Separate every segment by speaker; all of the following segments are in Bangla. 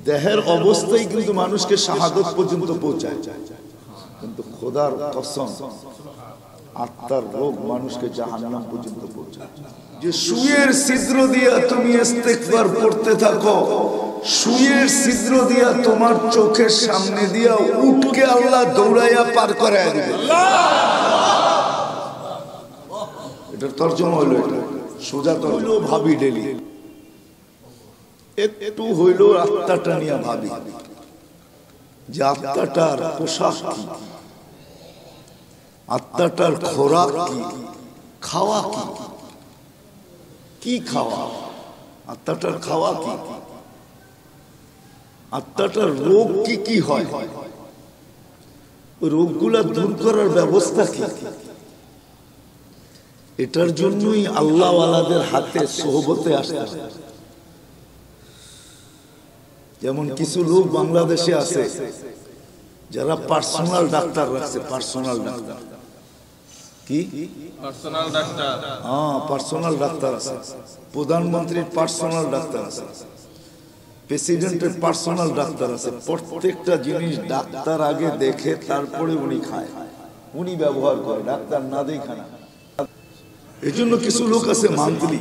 Speaker 1: দেহের অবস্থায় কিন্তু মানুষকে শাহাদত পর্যন্ত পৌঁছায়, কিন্তু খোদার কসম আত্মার রোগ মানুষকে জাহান্নাম পর্যন্ত পৌঁছায়। যে সুয়ের ছিদ্র দিয়া তুমি ইস্তেগফার পড়তে থাকো, সুয়ের ছিদ্র দিয়া তোমার চোখের সামনে দিয়া উটকে আল্লাহ দৌড়াইয়া পার করায় দিবে। এটার তর্জমা হইলো, এটা সোজা তো হইলো ভাবি ডেলি, একটু হইলো আত্মাটা নিয়ে ভাবি যে আত্মাটার পোশাক কি, আত্মাটার খোরাক কি, খাওয়া কি, কি খাওয়া, আত্মাটার খাওয়া কি, আত্মাটার রোগ কি কি হয়, রোগগুলা দূর করার ব্যবস্থা কি। এটার জন্যই আল্লাহওয়ালাদের হাতে সোহবতে আসতে। যেমন কিছু লোক বাংলাদেশে আছে যারা পার্সোনাল ডাক্তার রাখছে, পার্সোনাল ডাক্তার কি, পার্সোনাল ডাক্তার, হ্যাঁ পার্সোনাল ডাক্তার আছে, প্রধানমন্ত্রীর পার্সোনাল ডাক্তার আছে, প্রেসিডেন্টের পার্সোনাল ডাক্তার আছে। প্রত্যেকটা জিনিস ডাক্তার আগে দেখে তারপরে উনি খায়, উনি ব্যবহার করে, ডাক্তার না দেখে না। এই জন্য কিছু লোক আছে মান্থলি,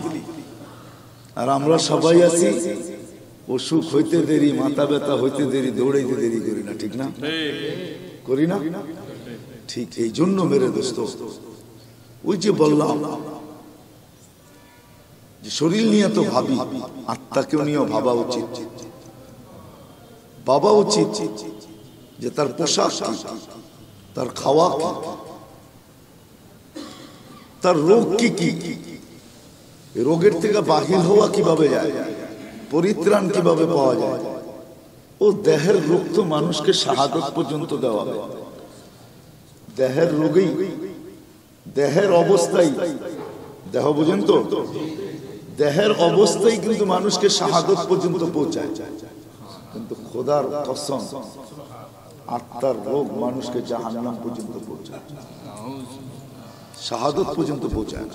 Speaker 1: আর আমরা সবাই আছি অসুখ হইতে দেরি, মাথা ব্যথা হইতে দেরি, দৌড়াইতে দেরি করি না, ঠিক না? করি না? ঠিক এই জন্য মেরে দোস্ত, ওই যে বললাম যে শরীর নিয়ে তো ভাবি, আত্মাকেও নিয়েও ভাবা উচিত, ভাবা উচিত যে তার পোশাক কি, তার খাওয়া কি, তার রোগ কি কি, রোগের থেকে বাহির হওয়া কিভাবে যায়, পরিত্রাণ কিভাবে পাওয়া যায়। ও দেহের রোগ তো মানুষকে শাহাদত পর্যন্ত দেওয়া হয়, দেহের রোগেই, দেহের অবস্থায়, দেহ বুঝেন তো, দেহের অবস্থায় কিন্তু মানুষকে শাহাদত পর্যন্ত পৌঁছায়, কিন্তু খোদার কসম আত্মার রোগ মানুষকে জাহান্নাম পর্যন্ত পৌঁছায়, শাহাদত পর্যন্ত পৌঁছায়,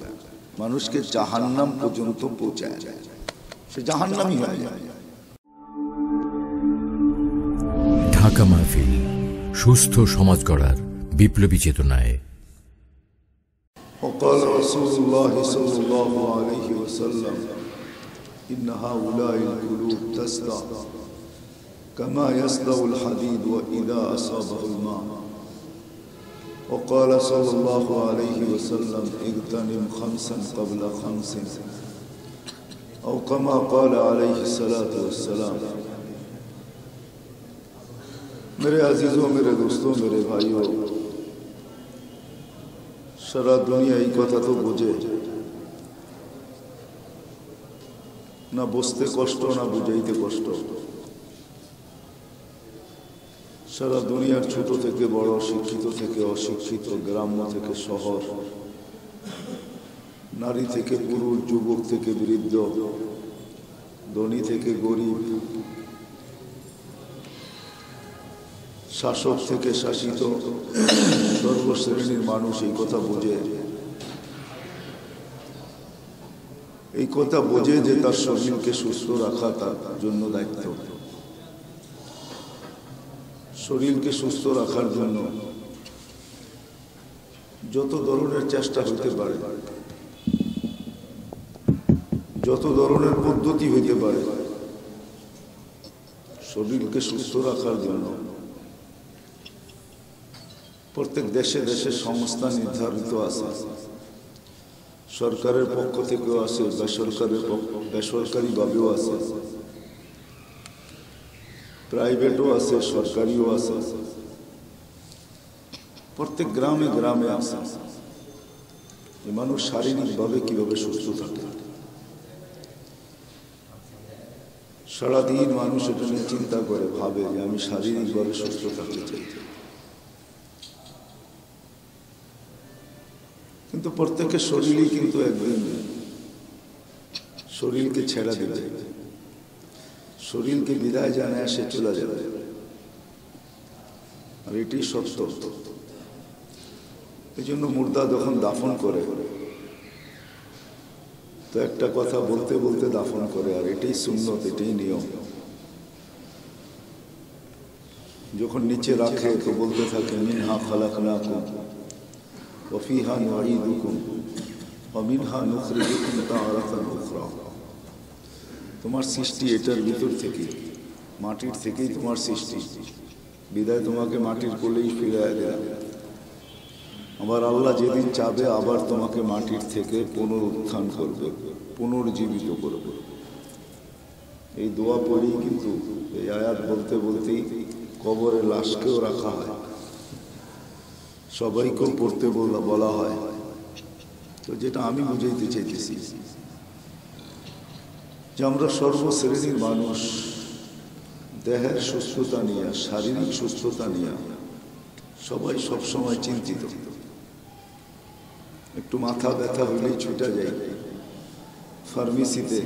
Speaker 1: মানুষকে জাহান্নাম পর্যন্ত পৌঁছায়, সে জাহান্নামই হয়ে যায়।
Speaker 2: ঢাকা মাহফিল, সুস্থ সমাজ গড়ার বিপ্লবী চেতনায়।
Speaker 1: وقال رسول الله صلى الله عليه وسلم إن هؤلاء القلوب تسدع كما يسدع الحديد وإذا أصابه الماء. وقال صلى الله عليه وسلم اغتنم خمسا قبل خمس أو كما قال عليه الصلاة والسلام. मेरे अजीजों, मेरे दोस्तों, मेरे भाइयों, সারা দুনিয়া এই কথা তো বোঝে না, বুঝতে কষ্ট না বুঝাইতে কষ্ট। সারা দুনিয়ার ছোট থেকে বড়, শিক্ষিত থেকে অশিক্ষিত, গ্রাম্য থেকে শহর, নারী থেকে পুরুষ, যুবক থেকে বৃদ্ধ, ধনী থেকে গরিব, শাসক থেকে শাসিত, সর্বশ্রেণীর মানুষ এই কথা বোঝে, এই কথা বোঝে যে তার শরীরকে সুস্থ রাখা তার জন্য দায়িত্ব। শরীরকে সুস্থ রাখার জন্য যত ধরনের চেষ্টা হইতে পারে, যত ধরনের পদ্ধতি হইতে পারে, শরীরকে সুস্থ রাখার জন্য প্রত্যেক দেশে দেশে সংস্থা নির্ধারিত আছে, সরকারের পক্ষ থেকেও আছে, বেসরকারিভাবেও আছে, প্রাইভেটও আছে, সরকারিও আছে, প্রত্যেক গ্রামে গ্রামে আছে। মানুষ শারীরিকভাবে কিভাবে সুস্থ থাকে, সারাদিন মানুষ এটা নিয়ে চিন্তা করে, ভাবে যে আমি শারীরিকভাবে সুস্থ থাকতে চাই, কিন্তু প্রত্যেকের শরীরই কিন্তু একদিন শরীরকে ছেড়া দেবে, শরীরকে বিদায় জানায় সে চলে যাবে, আর এটি সত্য। এই জন্য মুর্দা যখন দাফন করে তো একটা কথা বলতে বলতে দাফন করে, আর এটাই সুন্নত, এটাই নিয়ম। যখন নিচে রাখে তো বলতে থাকে মিনহা খালাকনাকুম ওয়া ফিহা নুঈদুকুম ওয়া মিনহা নুখরিজুকুম তারাতান উখরা। তোমার সৃষ্টি এটার ভিতর থেকে, মাটির থেকেই তোমার সৃষ্টি, বিদায় তোমাকে মাটির কোলেই ফিরিয়ে দেয়। আবার আল্লাহ যেদিন চাবে আবার তোমাকে মাটির থেকে পুনরুত্থান করবে, পুনর্জীবিত করবে। এই দোয়া পড়েই কিন্তু এই আয়াত বলতে বলতেই কবরে লাশকেও রাখা হয়, সবাইকেও পড়তে বলা হয়। তো যেটা আমি বুঝাইতে চাইতেছি যে আমরা সর্বশ্রেণীর মানুষ দেহের সুস্থতা নিয়ে, শারীরিক সুস্থতা নিয়ে সবাই সবসময় চিন্তিত। একটু মাথা ব্যথা হলেই ছুটা যাই ফার্মেসিতে,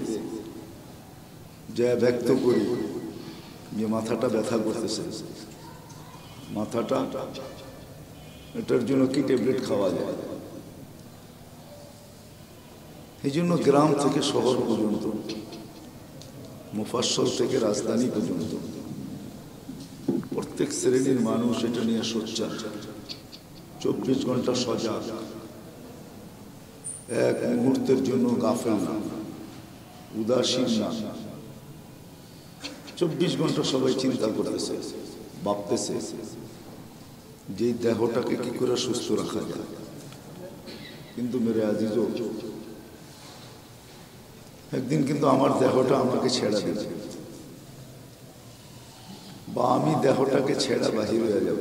Speaker 1: যা ব্যক্ত করি যে মাথাটা ব্যথা করতেছে, মাথাটা এটার জন্য কি ট্যাবলেট খাওয়া যায়। এই জন্য গ্রাম থেকে শহর পর্যন্ত, মুফাসসল থেকে রাজধানী পর্যন্ত প্রত্যেক শ্রেণীর মানুষ এটা নিয়ে সোচ্চার, 24 ঘন্টা সজাগ, এক মুহূর্তের জন্য গাফেল না, উদাসীন না। 24 ঘন্টা সবাই চিন্তা করতেছে, ভাবতেছে যে দেহটাকে কি করে সুস্থ রাখা যায়। কিন্তু মেরে আজিজও, একদিন কিন্তু আমার দেহটা আমাকে ছেড়া দেবে, বা আমি দেহটাকে ছেড়া বাহির হয়ে যাব।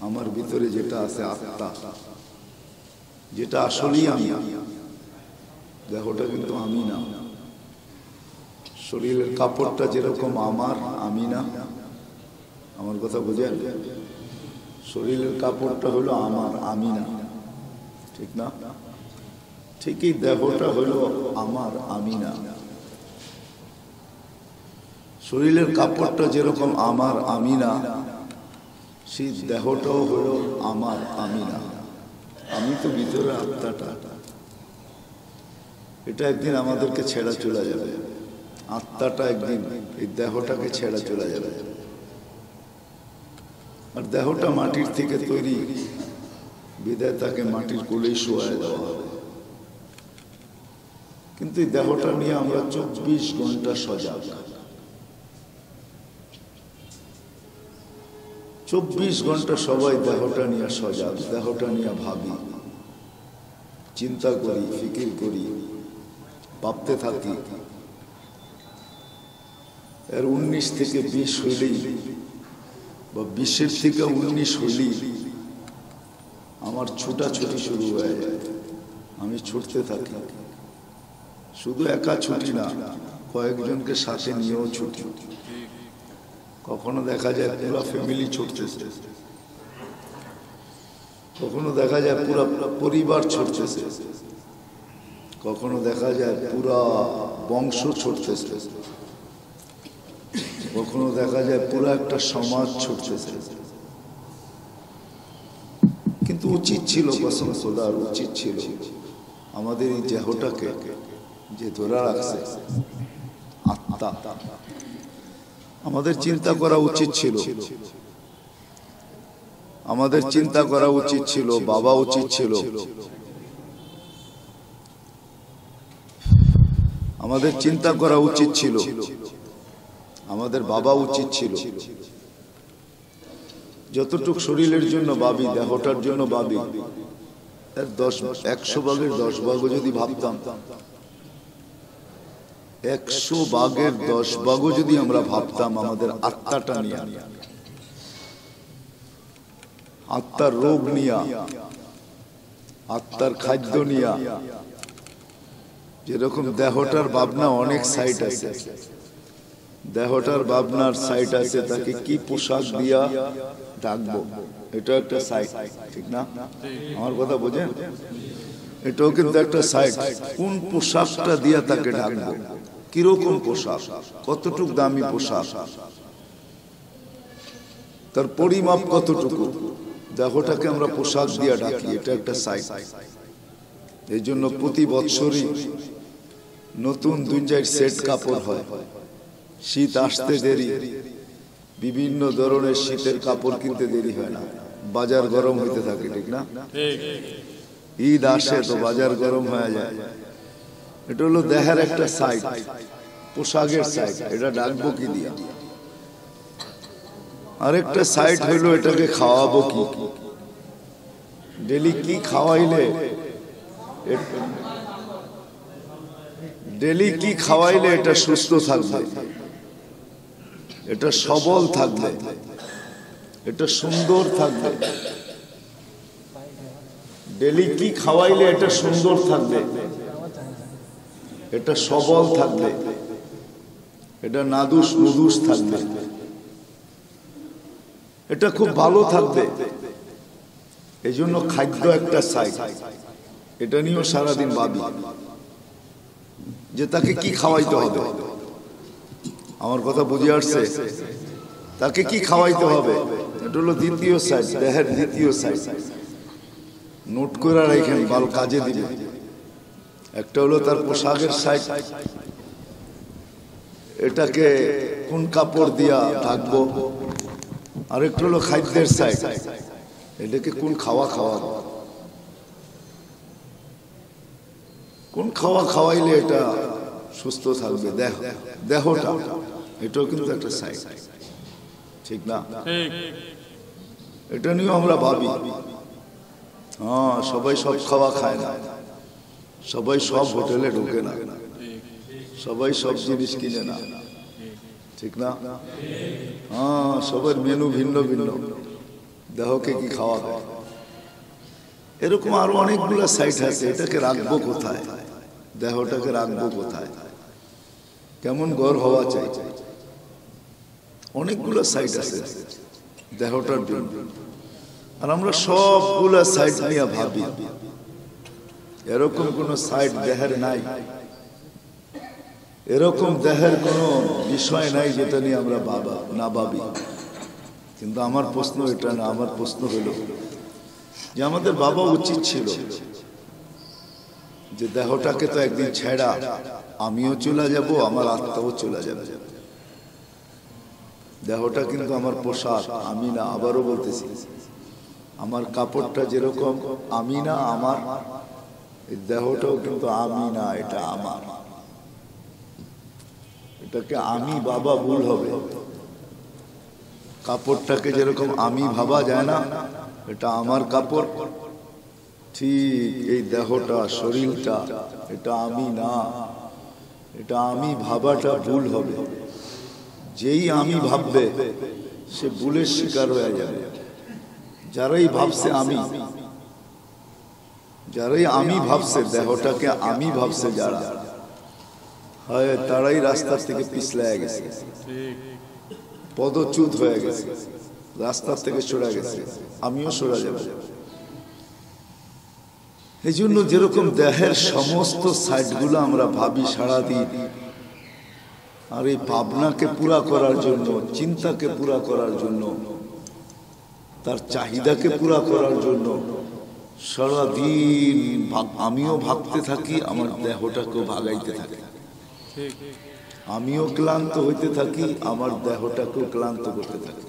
Speaker 1: আমার ভিতরে যেটা আছে আত্মা, যেটা আসলেই আমি, দেহটা কিন্তু আমি না। শরীরের কাপড়টা যেরকম আমার, আমি না। আমার কথা বোঝেন? শরীরের কাপড়টা হলো আমার, আমি না, ঠিক না? ঠিকই দেহটা হলো আমার, আমি না। শরীরের কাপড়টা যেরকম আমার, আমি না, সেই দেহটাও হলো আমার, আমি না। আমি তো ভিতরে আত্মাটা, এটা একদিন আমাদেরকে ছেড়া চলে যাবে। আত্মাটা একদিন এই দেহটাকে ছেড়া চলে যাবে। আর দেহটা মাটির থেকে তৈরি, বিদায় তাকে মাটির কোলেই শোয়ায় দেওয়া হবে। কিন্তু এই দেহটা নিয়ে আমরা 24 ঘন্টা সজাগ, 24 ঘন্টা সবাই দেহটা নিয়ে সজাগ, দেহটা নিয়ে ভাবি, চিন্তা করি, ফিকির করি, ভাবতে থাকি। এর 19 থেকে 20 হইলেই, বা 20-এর থেকে 19 হইলেই আমার ছুটাছুটি শুরু হয়ে যায়। আমি ছুটতে থাকি, শুধু একা ছুটি না, কয়েকজনকে সাথে নিয়েও ছুটি। কখনো দেখা যায় পুরো ফ্যামিলি ছুটতেছে, কখনো দেখা যায় পুরো পরিবার ছুটতেছে, কখনো দেখা যায় পুরা বংশ ছুটতেছে, কখনো দেখা যায় পুরো একটা সমাজ ছুটতেছে। কিন্তু উচিত ছিল, কসম খোদার উচিত ছিল আমাদের এই দেহটাকে যে ধরে রাখছে আত্মা, আমাদের চিন্তা করা উচিত ছিল, আমাদের চিন্তা করা উচিত ছিল, বাবা উচিত ছিল, আমাদের চিন্তা করা উচিত ছিল, আমাদের বাবা উচিত ছিল। যতটুক শরীরের জন্য ভাবি, দেহটার জন্য ভাবি, এর 100 ভাগের 10 ভাগও যদি ভাবতাম, 100 ভাগের 10 ভাগও যদি আমরা ভাবতাম আমাদের আত্মাটা নিয়ে, আত্মার রোগ নিয়ে, আত্মার খাদ্য নিয়ে। যেরকম দেহটার ভাবনা অনেক সাইট আছে, দেহটার ভাবনার সাইট আছে, তাকে কি পোশাক দিয়া ঢাকবো, এটা একটা সাইট, ঠিক না? আমার কথা বোঝেন? এটাও কিন্তু একটা সাইট। কোন পোশাকটা দিয়া তাকে ঢাকবো, কিরকম পোশাক, কতটুক দামি পোশাক, তার পরিমাপ কতটুকু, দেহটাকে আমরা পোশাক দিয়া ঢাকি, এটা একটা সাইট। এই জন্য প্রতি বৎসরই নতুন 2-4 সেট কাপড় হয়। শীত আসতে দেরি, বিভিন্ন ধরনের শীতের কাপড় কিনতে দেরি হয় না, বাজার গরম হইতে থাকে, ঠিক না? ঈদ আসে তো বাজার গরম হয়ে যায়। এটা হলো দেহের একটা সাইড, পোশাকের সাইড। এটা ডাকবো কি দিয়া? আরেকটা সাইড হইলো এটাকে খাওয়াবো কি? ডেলি কি খাওয়াইলে, ডেলি কি খাওয়াইলে এটা সুস্থ থাকবে, এটা সবল থাকবে, এটা সুন্দর থাকবে। ডেলি কি খাওয়াইলে এটা সুন্দর থাকবে, এটা সবল থাকবে, এটা নাদুস নুদুস থাকবে, এটা খুব ভালো থাকবে। এই জন্য খাদ্য একটা সাইড, এটা নিয়েও সারাদিন ভাবি যে তাকে কি খাওয়াইতে হবে। আমার কথা বুঝে আসছে? তাকে কি খাওয়াইতে হবে, এটা হলো দ্বিতীয় সাইড, দেহের দ্বিতীয় সাইড। নোট করে রাখেন, ভালো কাজে দিবে। একটা হলো তার পোশাকের সাইড, এটাকে কোন কাপড় দিয়া ঢাকবো। আরেকটা হলো খাদ্যের সাইড, এটাকে কোন খাওয়া খাওয়াবো, কোন খাওয়া খাওয়াইলে এটা সুস্থ থাকবে দেহটা। এটাও কিন্তু একটা সাইড, ঠিক না? এটা নিয়েও আমরা ভাবি। হ্যাঁ, সবাই সব খাওয়া খায় না, সবাই সব হোটেলে ঢুকে না, সবাই সব জিনিস কিনে না, ঠিক না? হ্যাঁ, সবার মেনু ভিন্ন ভিন্ন। দেহকে কি খাওয়াবে, এরকম আরো অনেকগুলো সাইড আছে। এটাকে রাখবো কোথায়, দেহটাকে রাখবো কোথায়, কেমন ঘর হওয়া চাই, অনেকগুলো সাইড আছে দেহটার জন্য। আর আমরা সবগুলা সাইড নিয়ে ভাবি, এরকম কোন সাইড দেহের নাই, এরকম দেহের কোনো বিষয় নাই যেটা নিয়ে আমরা না ভাবি। কিন্তু আমার প্রশ্ন এটা না, আমার প্রশ্ন হলো যে আমাদের বাবা উচিত ছিল যে দেহটাকে তো একদিন ছেড়া আমিও চলে যাব, আমার আত্মাও চলে যাবে। দেহটা কিন্তু আমার পোশাক, আমি না। আবারও বলতেছি, আমার কাপড়টা যেরকম আমি না, আমার দেহটাও কিন্তু আমি না, এটা আমার। এটাকে আমি বাবা ভুল হবে। কাপড়টাকে যেরকম আমি ভাবা যায় না, এটা আমার কাপড়, ঠিক এই দেহটা, শরীরটা, এটা আমি না, এটা আমি ভাবাটা ভুল হবে। যেই আমি ভাববে সে ভুলের শিকার হয়ে যাবে। যারাই ভাবছে আমি, যারাই আমি ভাবছে, দেহটাকে আমি ভাবছে যারা, হয় তারাই রাস্তার থেকে পিছলায় গেছে, পদচ্যুত হয়ে গেছে, রাস্তার থেকে সরে গেছে। আমিও সরে যাব। এই জন্য যেরকম দেহের সমস্ত সাইডগুলো আমরা ভাবি সারাদিন, আর এই ভাবনাকে পুরা করার জন্য, চিন্তাকে পুরা করার জন্য, তার চাহিদাকে পুরা করার জন্য সারাদিন আমিও ভাবতে থাকি, আমার দেহটাকেও ভাগাইতে থাকি। আমিও ক্লান্ত হইতে থাকি, আমার দেহটাকেও ক্লান্ত করতে থাকি।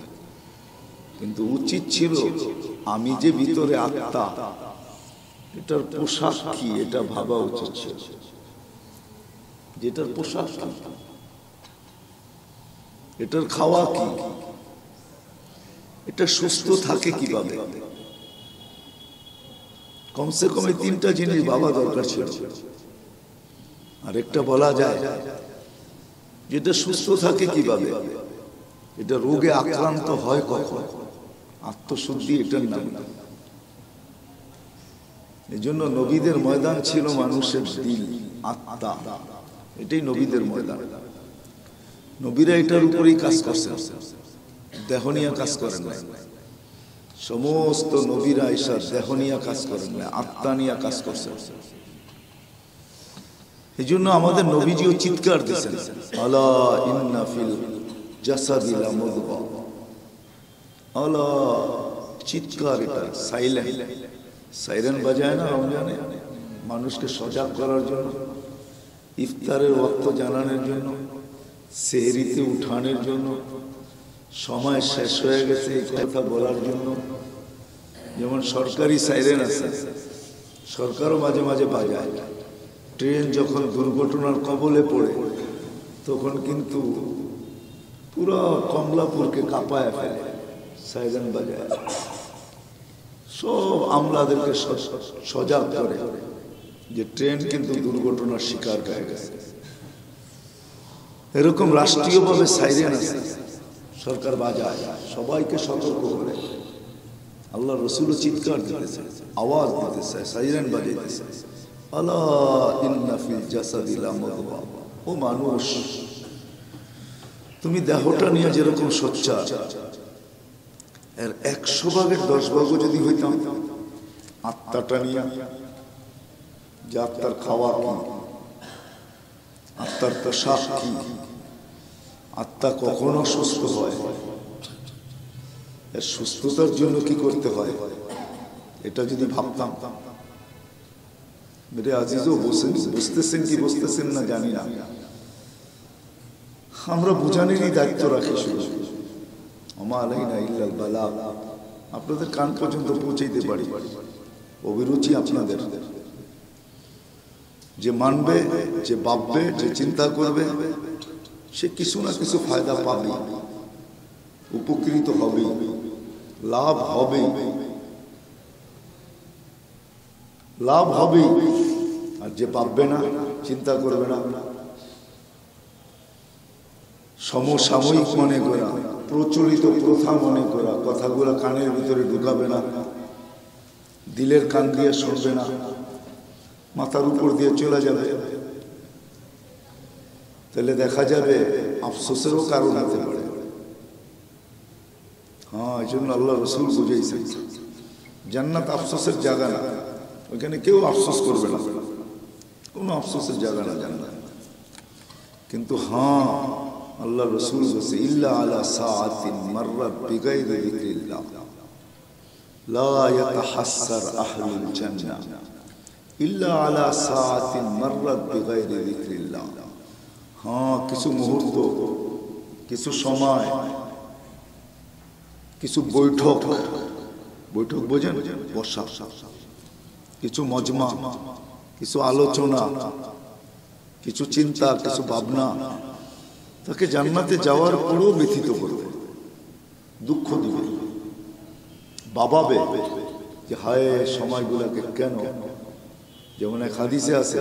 Speaker 1: কিন্তু উচিত ছিল আমি যে ভিতরে আত্মা, এটার পোশাক কি এটা ভাবা উচিত ছিল। যেটার পোশাক কি, এটার খাওয়া কি, এটা সুস্থ থাকে কিভাবে। কমসে কম এই তিনটা জিনিস ভাবা দরকার ছিল। আর একটা বলা যায় যেটা সুস্থ থাকে কিভাবে, এটা রোগে আক্রান্ত হয় কখন, আত্মশুদ্ধি এটার নাম না। এই জন্য নবীদের ময়দান ছিল মানুষের দিল, আত্মা, এটাই নবীদের ময়দান। নবীরা এটার উপরেই কাজ করছেন, দেহ নিয়ে কাজ করেন না। সমস্ত নবীরা এসা দেহ নিয়ে কাজ করেন না, আত্মা নিয়ে কাজ করছেন। এই জন্য আমাদের নবীজিও চিৎকার দিয়েছেন, আলা ইন্না ফিল জাসাদি লামুদগা। আলা, চিৎকার, এটা সাইলেন্ট। সাইরেন বাজায় না রমজানে মানুষকে সজাগ করার জন্য, ইফতারের ওয়াক্ত জানানোর জন্য, সেহরিতে উঠানোর জন্য, সময় শেষ হয়ে গেছে এই কথা বলার জন্য। যেমন সরকারি সাইরেন আছে, সরকারও মাঝে মাঝে বাজায়। ট্রেন যখন দুর্ঘটনার কবলে পড়ে তখন কিন্তু পুরো কমলাপুরকে কাঁপায় ফেলে, সাইরেন বাজায়, সব আমলাদেরকে সজাগ করে যে ট্রেন কিন্তু দুর্ঘটনার শিকার হয়ে গেছে। এরকম রাষ্ট্রীয়ভাবে সাইরেন আছে, সরকার বাজায়, সবাইকে সতর্ক করে। আল্লাহ রসুলও চিৎকার দিতেছে, আওয়াজ দিতেছে, সাইরেন বাজাইতেছে, আলা ইন্না ফিল জাসাদি লামুদগা। ও মানুষ, তুমি দেহটা নিয়ে যেরকম সোচ্চার, এর 100 ভাগের 10 ভাগও যদি হইতাম আত্মাটা নিয়ে, যে আত্মার খাওয়া কি, আত্মার পোশাক কি, আত্মা কখনো সুস্থ হয়, এর সুস্থতার জন্য কি করতে হয়, এটা যদি ভাবতাম। মেরে আজিজও বুঝতেছেন কি বুঝতেছেন না জানি না, আমরা বুঝানেরই দায়িত্ব রাখি শুধু। আমা আলাইনা ইল্লাল বালাগ, আপনাদের কান পর্যন্ত পৌঁছাইতে পারি, অভিরুচি আপনাদের। যে মানবে, যে ভাববে, যে চিন্তা করবে, সে কিছু না কিছু ফায়দা পাবে, উপকৃত হবে, লাভ হবে, লাভ হবে। আর যে ভাববে না, চিন্তা করবে না, সমসাময়িক মনে করা, প্রচলিত প্রথা মনে করা, কথাগুলো কানের ভিতরে ঢুকাবে না, দিলের কান দিয়ে শুনবে না, মাথার উপর দিয়ে চলে যাবে, তাহলে দেখা যাবে আফসোসেরও কারণ হতে পারে। হ্যাঁ, এই জন্য আল্লাহ রসুল বুঝেছেন জান্নাত আফসোসের জায়গা না, ওইখানে কেউ আফসোস করবে না, কোনো আফসোসের জায়গা না জান্নাত। কিন্তু হ্যাঁ, আল্লাহ রসুল বলছে ইল্লা আলা সাআতিন মাররাত বিগাইরি যিকরিল্লাহ লা ইয়াতাহাসসার আহলুল জান্নাহ ইল্লা আলা সাআতিন মাররাত বিগাইরি যিকরিল্লাহ। হ্যাঁ, কিছু মুহূর্ত, কিছু সময়, কিছু বৈঠক, বৈঠক বোঝেন, বসা, কিছু মজমা, কিছু আলোচনা, কিছু চিন্তা, কিছু ভাবনা তাকে জান্নাতে যাওয়ার পরেও ব্যথিত করবে, দুঃখ দিবে, ভাবাবে যে হায় সময়গুলোকে কেন। যেমন এক হাদিসে আছে,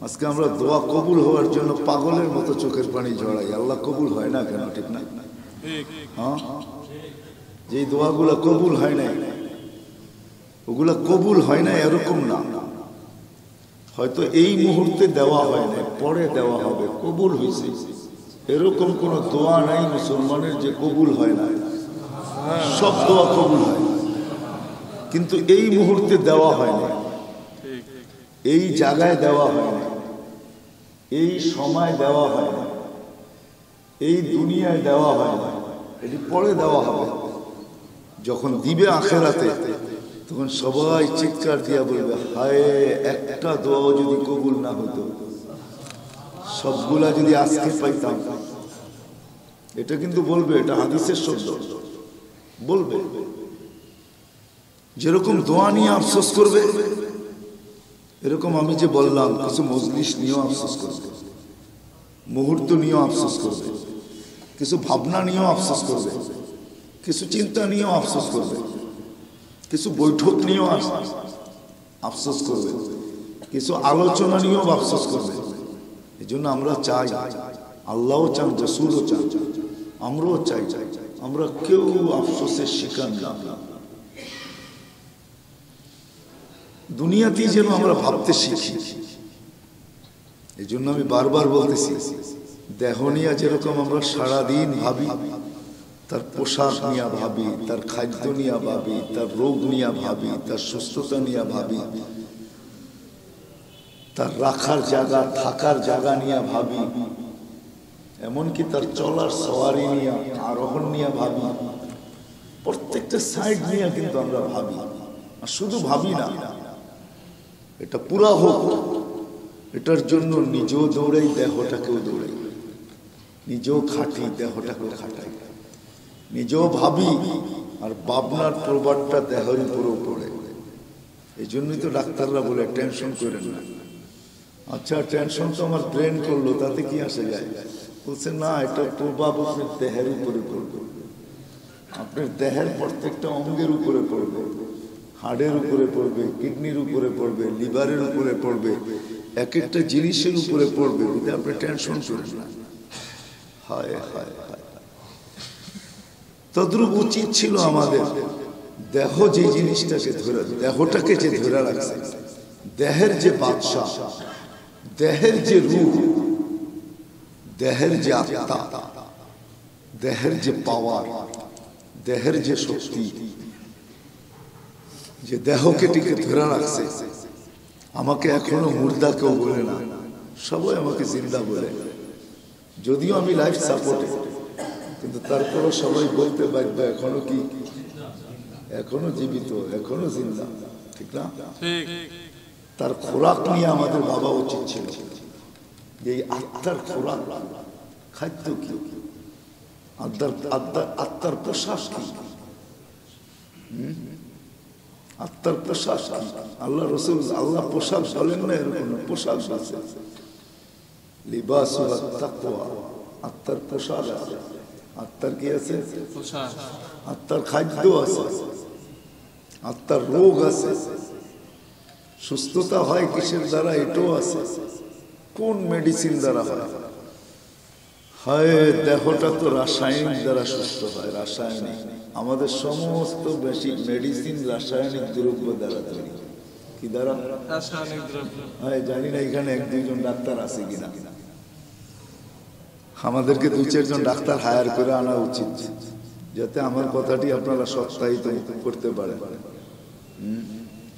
Speaker 1: আজকে আমরা দোয়া কবুল হওয়ার জন্য পাগলের মতো চোখের পানি ঝরাই, আল্লাহ কবুল হয় না কেন? ঠিক না? হ্যাঁ, যে দোয়াগুলো কবুল হয় না, ওগুলা কবুল হয় না এরকম না, হয়তো এই মুহূর্তে দেওয়া হয় না, পরে দেওয়া হবে, কবুল হয়েছে, এরকম কোন দোয়া নাই মুসলমানের যে কবুল হয় না। সব দোয়া কবুল হয়, কিন্তু এই মুহূর্তে দেওয়া হয় না, এই জায়গায় দেওয়া হয় না, এই সময় দেওয়া হয় না, এই দুনিয়ায় দেওয়া হয় না, এটি পরে দেওয়া হবে। যখন দিবে আখেরাতে, তখন সবাই চিৎকার দিয়া বলবে হায়, একটা দোয়াও যদি কবুল না হতো, সবগুলা যদি আজকে পাইতাম। এটা কিন্তু বলবে, এটা হাদিসের শব্দ, বলবে। যেরকম দোয়া নিয়ে আফসোস করবে, এরকম আমি যে বললাম কিছু মজলিস নিয়েও আফসোস করবে, মুহূর্ত নিয়েও আফসোস করবে, কিছু ভাবনা নিয়েও আফসোস করবে, কিছু চিন্তা নিয়েও আফসোস করবে, কিছু বৈঠক নিয়েও আফসোস করবে, কিছু আলোচনা নিয়েও আফসোস করবে। এই জন্য আমরা চাই, আল্লাহও চান, রাসূলও চান, আমরাও চাই, আমরা কেউ আফসোসের শিকার না। দুনিয়াতেই যেন আমরা ভাবতে শিখি। এই জন্য আমি বারবার বলতেছি, দেহ নিয়ে যেরকম আমরা সারাদিন ভাবি, তার পোশাক নিয়ে ভাবি, তার খাদ্য নিয়ে ভাবি, তার রোগ নিয়ে ভাবি, তার সুস্থতা নিয়ে ভাবি, তার রাখার জায়গা, থাকার জায়গা নিয়ে ভাবি, এমনকি তার চলার সওয়ারি নিয়ে, আরোহণ নিয়ে ভাবি, প্রত্যেকটা সাইড নিয়ে কিন্তু আমরা ভাবি। আর শুধু ভাবি না, এটা পুরা হোক, এটার জন্য নিজেও দৌড়াই, দেহটাকেও দৌড়াই, নিজেও খাটি, দেহটাকেও খাটাই। নিজেও ভাবি আর ভাবনার প্রভাবটা দেহের উপরেও পড়ে। এই জন্যই তো ডাক্তাররা বলে টেনশন করেন না। আচ্ছা টেনশন তো আমার ব্রেন করলো, তাতে কি আসে যায়? বলছে না, এটা প্রভাব আপনার দেহের উপরে পড়বে, আপনার দেহের প্রত্যেকটা অঙ্গের উপরে পড়বে, হাড়ের উপরে পড়বে, কিডনির উপরে পড়বে, লিভারের উপরে পড়বে, এক একটা জিনিসের উপরে পড়বে। যদি আপনি টেনশন করেন না, হায় হায় হায়। তদ্রূপ উচিত ছিল আমাদের দেহ যে জিনিসটাকে ধরে, দেহটাকে যে ধরে রাখছে, দেহের যে বাদশা, দেহের যে রূপ, দেহের যে আত্মা, দেহের যে পাওয়ার, দেহের যে শক্তি, যে দেহকে টিকে ধরে রাখছে। আমাকে এখনো মুর্দা কেউ বলে না, সবাই আমাকে জিন্দা বলে। যদিও আমি লাইফ সাপোর্টে, কিন্তু তারপরও সবাই বলতে বাধ্য এখনো কি, এখনো জীবিত, এখনো জিন্দা। ঠিক না? তার খোরাক নিয়ে আমাদের ভাবা উচিত ছিল যে এই আত্মার খোরাক, খাদ্য কি, আত্মার পোশাক কি, আত্মার পোশাক কি? আল্লাহ রসুল আল্লাহ পোশাক বলেন না, এরকম পোশাক আছে, লিবাসুল তাকওয়া, আত্মার পোশাক আছে। আত্মার কি আছে? আত্মার খাদ্য আছে, আত্মার রোগ আছে। সুস্থতা হয় কিসের দ্বারা? এটাও আছে। কোন মেডিসিন দ্বারা হয়? হয় দেহটা তো রাসায়নিক দ্বারা সুস্থ হয়, রাসায়নিক। আমাদের সমস্ত বেশি মেডিসিন রাসায়নিক দ্রব্য দ্বারা তৈরি। কি দ্বারা? রাসায়নিক দ্রব্য। হ্যাঁ, জানি না এখানে এক দুইজন ডাক্তার আছে কিনা। আমাদেরকে দুই চারজন ডাক্তার হায়ার করে আনা উচিত, যাতে আমার কথাটি আপনারা সত্যায়িত করতে পারেন।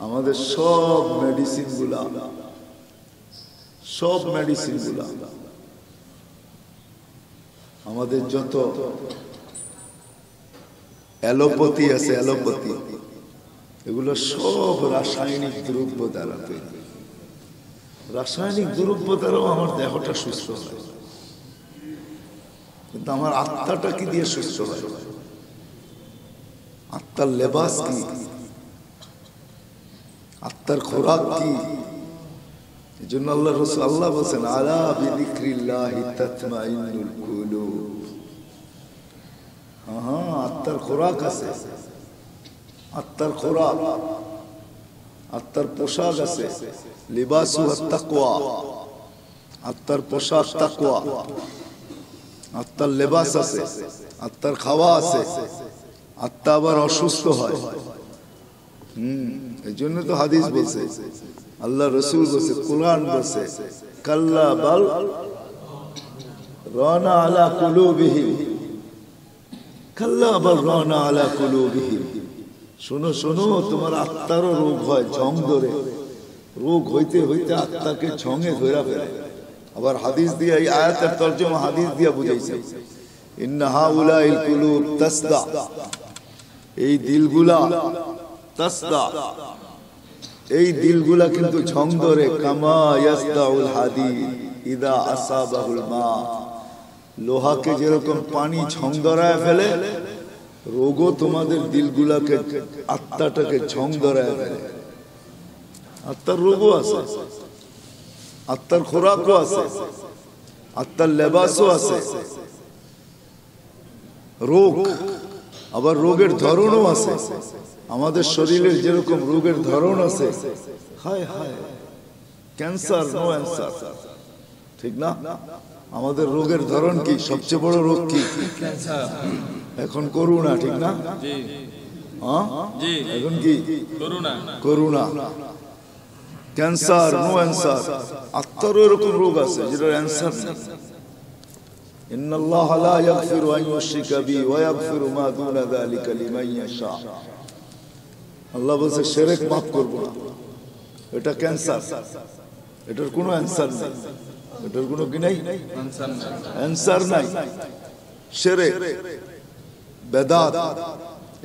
Speaker 1: আমাদের সব মেডিসিন গুলা আমাদের যত অ্যালোপ্যাথি আছে, অ্যালোপ্যাথি, এগুলো সব রাসায়নিক দ্রব্য দ্বারা তৈরি। রাসায়নিক দ্রব্য দ্বারাও আমার দেহটা সুস্থ হয়, কিন্তু আমার আত্মাটা কি দিয়ে সুস্থ হয়? আত্মার লেবাস কি? আত্মার খোরাক কি? এই জন্য আল্লাহ রাসূল আল্লাহ বলেন, আলা বিযিকরিল্লাহি তাতমাইন্নুল কুলুব। হ্যাঁ, আত্মার খোরাক আছে, আত্মার খোরাক, আত্মার পোশাক আছে। লিবাসু তাকওয়া, আত্মার পোশাক তাকওয়া, আত্মার লেবাস আছে, আত্মার খাওয়া আছে। আত্মা আবার অসুস্থ হয়। এই জন্য তো হাদিস বলছে, আল্লাহ রসুল বলছে, কোরআন বলছে, কাল্লা বাল রানা আলা কুলুবিহিম, কাল্লা বাল রানা আলা কুলুবিহিম। শোনো শোনো, তোমার আত্মারও রোগ হয়, ঝং ধরে। রোগ হইতে হইতে আত্মাকে ঝঙে ধরে ফেলে। আবার হাদিস দিয়া, এই আয়াতের তরজমা হাদিস দিয়া বুঝাইছে, ইন্না হাউলাইল কুলুব তাসদা, এই দিলগুলা তাসদা, এই দিলগুলা কিন্তু ঝং ধরে। কামা ইয়াসদাউল হাদিদ ইদা আসাবাহুল মা, লোহাকে যেরকম পানি ঝং ধরায় ফেলে, রোগও তোমাদের দিলগুলাকে, আত্মাটাকে ঝং ধরায় ফেলে। আত্মার রোগও আছে, আত্মার খোরাকও আছে, আত্মার লেবাসও আছে। রোগ, আবার রোগের ধরনও আছে। আমাদের শরীরের যেরকম রোগের ধরন আছে, হায় হায়, ক্যান্সার, নো অ্যান্সার, ঠিক না? আমাদের রোগের ধরন কি? সবচেয়ে বড় রোগ কি? ক্যান্সার। এখন করোনা, ঠিক না? এখন কি? করোনা। Cancer, no answer. আত্মারও এরকম রোগ আছে যেটার অ্যান্সার নেই। ইন্নাল্লাহা লা ইয়াগফিরু আন ইউশরিকা বিহি ওয়া ইয়াগফিরু মা দুনা যালিকা লিমান ইয়াশা। আল্লাহ বলছে, শিরক মাফ করব না। এটা ক্যান্সার, এটার কোনো অ্যান্সার নেই। এটার কোনো কি নাই? অ্যান্সার নাই। শিরক, বিদআত,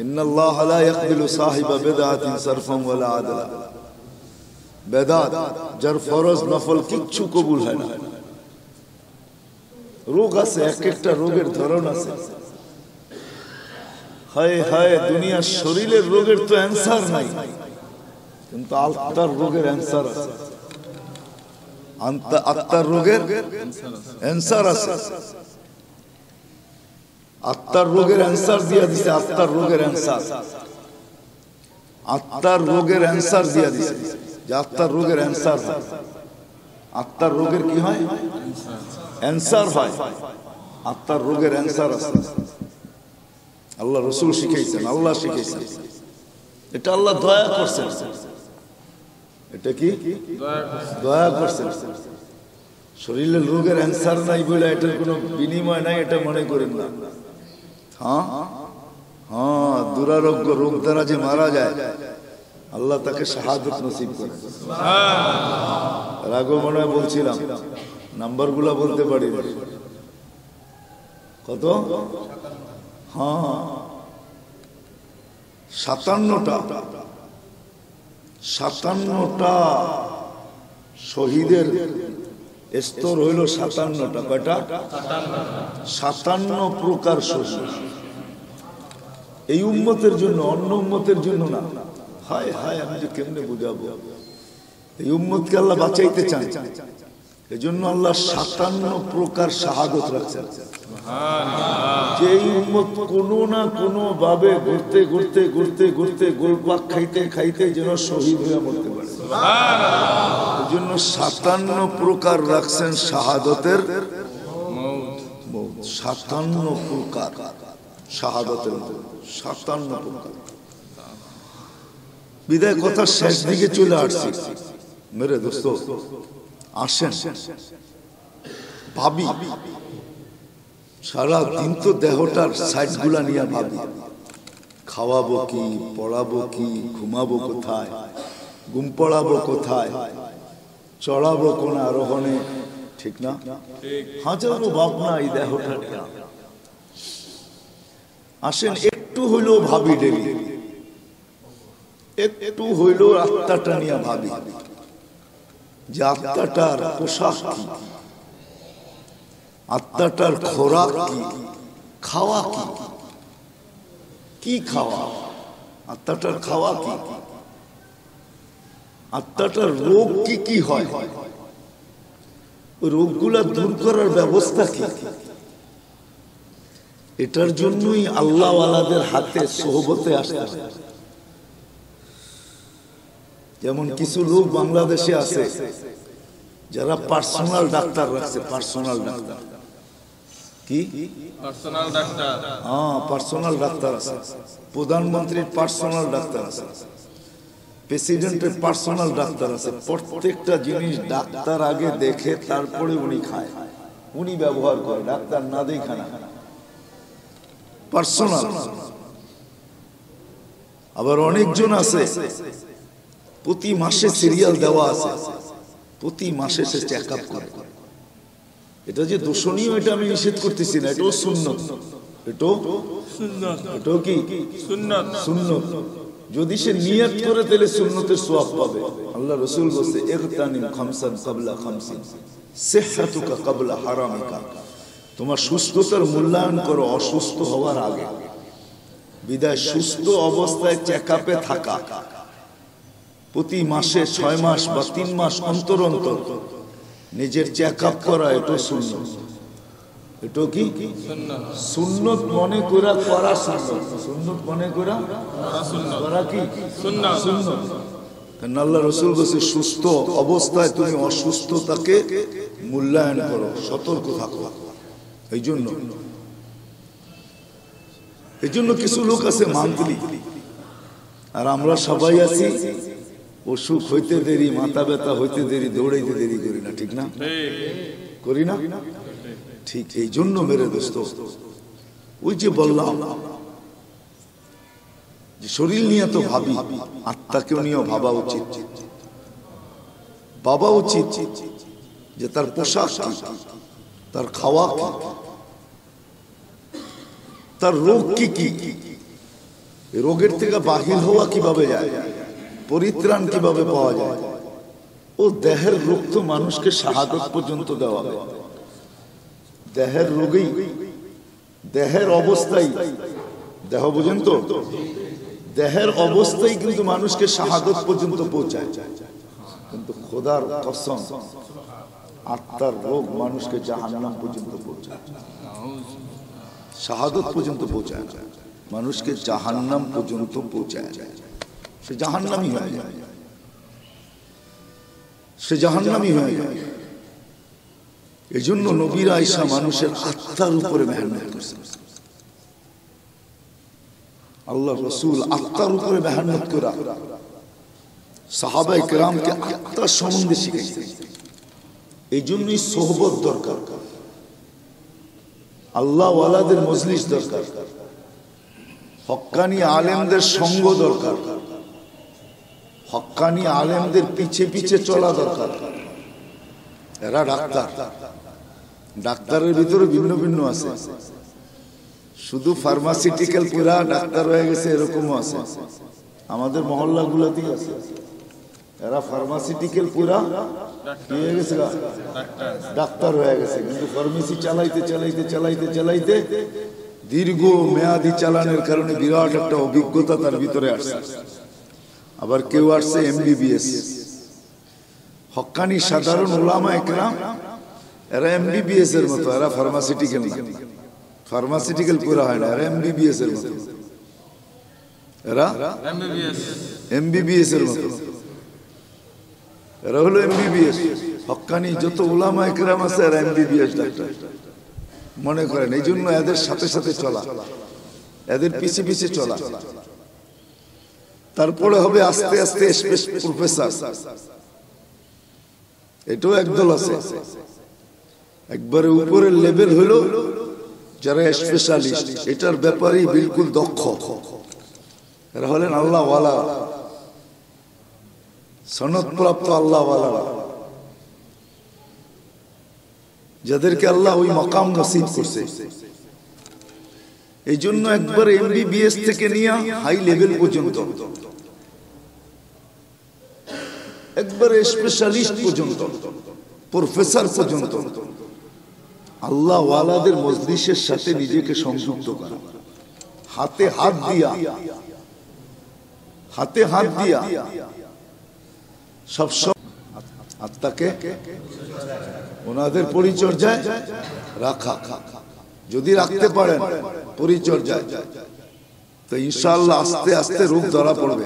Speaker 1: ইন্নাল্লাহা লা ইয়াকবিলু সাহিবা বিদআতিন সারফান ওয়ালা আদলা। বেদাত, যার ফরজ নফল কিচ্ছু কবুল হয় না। রোগ আছে, এক একটা রোগের ধরন আছে। হায় হায়, দুনিয়ার শরীরের রোগের তো অ্যান্সার নাই, কিন্তু আত্মার রোগের অ্যান্সার আছে। আত্মার রোগের অ্যান্সার আছে। আত্মার রোগের অ্যান্সার দিয়া দিছে। আত্মার রোগের অ্যান্সার, আত্মার রোগের অ্যান্সার দিয়া দিছে। যে আত্মার রোগের অ্যান্সার হয়, আত্মার রোগের কি হয়? অ্যান্সার হয়। আত্মার রোগের অ্যান্সার আছে। আল্লাহ রসুল শিখাইছেন, আল্লাহ শিখাইছেন। এটা আল্লাহ দয়া করছেন। এটা কি দয়া করছেন। শরীরের রোগের অ্যান্সার নাই বলে এটার কোনো বিনিময় নাই, এটা মনে করেন না। হ্যাঁ হ্যাঁ, দুরারোগ্য রোগ দ্বারা যে মারা যায়, আল্লাহ তাকে শাহাদত নসিব করে। রাগো মনে হয় বলছিলাম, নাম্বার গুলা বলতে পারি কত? হ্যাঁ, 57টা শহীদের স্তর হইল 57টা। কয়টা? 57 প্রকার শহীদ। এই উম্মতের জন্য, অন্য উম্মতের জন্য না। হায় হায়, আমি যে কেমনে বুঝাবো। এই উম্মতকে আল্লাহ বাঁচাইতে চান, এই জন্য আল্লাহ 57 প্রকার শাহাদত রাখছেন। যে উম্মত কোনো না কোনো ভাবে ঘুরতে ঘুরতে ঘুরতে ঘুরতে গোলপাক খাইতে খাইতে যেন শহীদ হয়ে মরতে পারে। এই জন্য 57 প্রকার রাখছেন শাহাদতের মওত। 57 প্রকার শাহাদতের মওত, 57 প্রকার। বিদায় কথা শেষ দিকে চলে আসছি। মেরে দোস্ত আসেন ভাবি, সারা দিন তো দেহটার সাইড গুলা নিয়ে ভাবি। খাওয়াবো কি, পড়াবো কি, ঘুমাবো কোথায়, ঘুম পড়াবো কোথায়, চড়াবো কোন আরোহণে, ঠিক না? হাজারো ভাবনা এই দেহটা নিয়ে। আসেন একটু হইলেও ভাবি, ডেলি একটু হইলেও আত্মাটা নিয়ে ভাবি, যে আত্মাটার পোশাক কি, আত্মাটার খোরাক কি, খাওয়া কি, কি খাওয়া, আত্মাটার খাওয়া কি, আত্মাটার রোগ কি কি হয়, ওই রোগগুলা দূর করার ব্যবস্থা কি। এটার জন্যই আল্লাহ ওয়ালাদের হাতে সোহবতে আসতে হয়। যেমন কিছু লোক বাংলাদেশে আছে যারা পার্সোনাল ডাক্তার রাখছে। পার্সোনাল ডাক্তার কি? Personal doctor. হ্যাঁ, পার্সোনাল ডাক্তার আছে। প্রধানমন্ত্রীর পার্সোনাল ডাক্তার আছে, প্রেসিডেন্টের পার্সোনাল ডাক্তার আছে। প্রত্যেকটা জিনিস ডাক্তার আগে দেখে তারপরে উনি খায়, উনি ব্যবহার করে, ডাক্তার না দেখে না। পার্সোনাল। আবার অনেকজন আছে প্রতি মাসে সিরিয়াল দেওয়া আছে, প্রতি মাসে সে চেক আপ করে। এটা যে দূষণীয়, এটা আমি নিষেধ করতেছি না, এটাও সুন্নত। এটাও কি সুন্নত? সুন্নত। যদি সে নিয়ত করে তাহলে সুন্নতের সওয়াব পাবে। আল্লাহ রাসূল বলেছে, ইগতানিম খামসান ক্বাবলা খামসিন সিহহাতুকা ক্বাবলা হারামিকা। তোমার সুস্থতার মূল্যায়ন করো অসুস্থ হওয়ার আগে। বিদায় সুস্থ অবস্থায় চেক আপে থাকা, প্রতি মাসে 6 মাস বা 3 মাস অন্তর অন্তর নিজের চেক আপ করা, এটা সুন্নত। এটা কি সুন্নত মনে করা করা, সুন্নত মনে করা করা কি সুন্নত। আল্লাহ রাসূল বলেছে, সুস্থ অবস্থায় তুমি অসুস্থতাকে মূল্যায়ন করো, সতর্ক থাকো। এই জন্য কিছু লোক আছে মান্থলি, আর আমরা সবাই আছি অসুখ হইতে দেরি, মাথা ব্যথা হইতে দেরি, দৌড়াইতে দেরি করি না, ঠিক না? করি না? ঠিক এই জন্য মেরে দোস্ত, ওই যে বললাম যে শরীর নিয়ে তো ভাবি, আত্মাকেও নিয়ে ভাবা উচিত। ভাবা উচিত যে তার পোশাক কি, তার খাওয়া কি, তার রোগ কি কি, রোগের থেকে বাহির হওয়া কিভাবে যায়, পরিত্রাণ কিভাবে পাওয়া যায়। ও দেহের রোগ তো মানুষকে শাহাদত পর্যন্ত দেওয়া হয়। দেহের রোগেই, দেহের অবস্থায় দেহ বুঝেন তো, দেহের অবস্থায় কিন্তু মানুষকে শাহাদত পর্যন্ত পৌঁছায়, কিন্তু খোদার কসম আত্মার রোগ মানুষকে জাহান্নাম পর্যন্ত পৌঁছায়, শাহাদত পর্যন্ত পৌঁছায় না, মানুষকে জাহান্নাম পর্যন্ত পৌঁছায় যায়, সে জাহান্নামী হয়ে যায়, সে জাহান্নামী হয়ে যায়। এই জন্য নবীরা আয়েশা মানুষের আত্মার উপরে মেহনত করছেন, আল্লাহ রসুল আত্মার উপরে মেহনত করা সাহাবায়ে কেরামকে আত্মার সম্বন্ধে শিখাইছেন। এই জন্যই সোহবত দরকার, আল্লাহ ওয়ালাদের মজলিস দরকার, হক্কানি আলেমদের সঙ্গ দরকার, হক্কানি আলেমদের পিছে পিছে চলা দরকার। এরা ডাক্তার, ডাক্তারের ভিতরে ভিন্ন ভিন্ন আছে, শুধু ফার্মাসিউটিক্যাল পুরা ডাক্তার হয়ে গেছে এরকমও আছে, আমাদের মহল্লা গুলাতেই আছে। এরা ফার্মাসিউটিক্যাল পুরা কি হয়ে গেছে, ডাক্তার হয়ে গেছে, কিন্তু ফার্মেসি চালাইতে চালাইতে চালাইতে চালাইতে দীর্ঘ মেয়াদি চালানোর কারণে বিরাট একটা অভিজ্ঞতা তার ভিতরে আসছে। আবার কেউ আসছে এমবিবিএস, হক্কানি সাধারণ উলামা একরাম এরা এমবিবিএস এর মতো, এরা ফার্মাসিউটিক্যাল না, ফার্মাসিউটিক্যাল পুরা হয় না, এরা এমবিবিএস এর মতো, এরা এমবিবিএস এর মতো, এরা হলো এমবিবিএস। হক্কানি যত উলামা একরাম আছে এরা এমবিবিএস ডাক্তার মনে করেন। এই জন্য এদের সাথে সাথে চলা, এদের পিছে পিছে চলা, তারপরে হবে আস্তে আস্তে প্রফেসর। এটাও একদল আছে, একবারে উপরের লেভেল হলো যারা স্পেশালিস্ট, এটার ব্যাপারেই বিলকুল দক্ষ, এরা হলেন আল্লাহ ওয়ালা, সনদপ্রাপ্ত আল্লাহ ওয়ালা, যাদেরকে আল্লাহ ওই মাকাম নসিব করছে। এই জন্য একবার এমবিবিএস থেকে নিয়ে হাই লেভেল পর্যন্ত, একবার স্পেশালিস্ট পর্যন্ত, প্রফেসর পর্যন্ত আল্লাহ ওয়ালাদের মজলিসের সাথে নিজেকে সংযুক্ত করা, হাতে হাত দিয়া, হাতে হাত দিয়া সব আত্মাকে ওনাদের পরিচর্যায় রাখা। যদি রাখতে পারেন পরিচর্যায়, তো ইনশাআল্লাহ আস্তে আস্তে রোগ ধরা পড়বে,